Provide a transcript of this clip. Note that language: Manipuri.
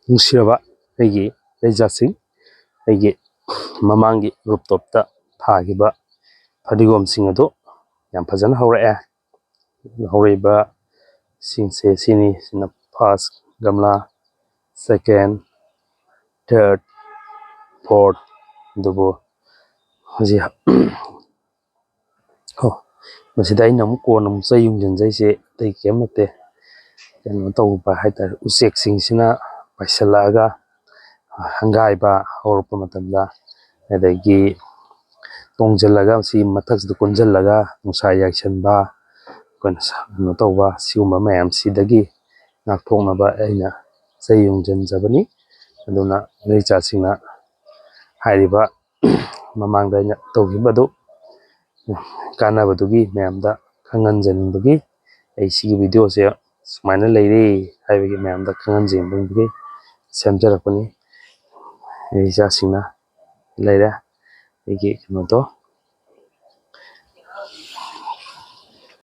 ꯅꯨꯡꯁꯤꯔꯕ ꯑꯩꯒꯤ ꯂꯩꯖꯥꯠꯁꯤꯡ ꯑꯩꯒꯤ ꯃꯃꯥꯡꯒꯤ ꯔꯨꯞꯇꯣꯞꯇ ꯊꯥꯈꯤꯕ ꯐꯗꯤꯒꯣꯝꯁꯤꯡ ꯑꯗꯨ ꯌꯥꯝ ꯐꯖꯅ ꯍꯧꯔꯛꯑꯦ꯫ ꯍꯧꯔꯛꯏꯕ ꯁꯤꯡꯁꯦ ꯁꯤꯅꯤ, ꯁꯤꯅ ꯐꯥꯔꯁ ꯒꯝꯂꯥ, ꯁꯦꯀꯦꯟ, ꯊꯥꯔꯠ, ꯐꯣꯔꯠ, ꯑꯗꯨꯕꯨ ꯍꯧꯖꯤꯛ ꯃꯁꯤꯗ ꯑꯩꯅ ꯑꯃꯨꯛ ꯀꯣꯟꯅ ꯑꯃꯨꯛ ꯆꯩ ꯌꯨꯡꯁꯤꯟꯖꯩꯁꯦ ꯑꯇꯩ ꯀꯩꯝ ꯅꯠꯇꯦ, ꯀꯩꯅꯣ ꯇꯧꯕ ꯍꯥꯏꯇꯥꯔꯦ, ꯎꯆꯦꯛꯁꯤꯡꯁꯤꯅ ꯄꯥꯏꯁꯤꯜꯂꯛꯑꯒ ꯍꯪꯒꯥꯏꯕ ꯍꯧꯔꯛꯄ ꯃꯇꯝꯗ, ꯑꯗꯒꯤ ꯇꯣꯡꯁꯤꯜꯂꯒ ꯃꯁꯤ ꯃꯊꯛꯁꯤꯗ ꯀꯣꯟꯁꯤꯜꯂꯒ ꯅꯨꯡꯁꯥ ꯌꯥꯏꯁꯟꯕ, ꯑꯩꯈꯣꯏꯅ ꯀꯩꯅꯣ ꯇꯧꯕ, ꯁꯤꯒꯨꯝꯕ ꯃꯌꯥꯝꯁꯤꯗꯒꯤ ꯉꯥꯛꯊꯣꯛꯅꯕ ꯑꯩꯅ ꯆꯩ ꯌꯨꯡꯁꯤꯟꯖꯕꯅꯤ꯫ ꯑꯗꯨꯅ ꯂꯩꯆꯥꯠꯁꯤꯡꯅ ꯍꯥꯏꯔꯤꯕ ꯃꯃꯥꯡꯗ ꯑꯩꯅ ꯇꯧꯈꯤꯕꯗꯨ ꯀꯥꯟꯅꯕꯗꯨꯒꯤ ꯃꯌꯥꯝꯗ ꯈꯪꯍꯟꯖꯅꯤꯡꯕꯒꯤ ꯑꯩ ꯁꯤꯒꯤ ꯚꯤꯗꯤꯑꯣꯁꯦ ꯁꯨꯃꯥꯏꯅ ꯂꯩꯔꯦ ꯍꯥꯏꯕꯒꯤ ꯃꯌꯥꯝꯗ ꯈꯪꯍꯟꯖꯅꯤꯡꯕꯒꯤ ꯁꯦꯝꯖꯔꯛꯄꯅꯤ꯫ ꯂꯩꯆꯥꯠꯁꯤꯡꯅ ꯂꯩꯔꯦ ꯑꯩꯒꯤ ꯀꯩꯅꯣꯗꯣ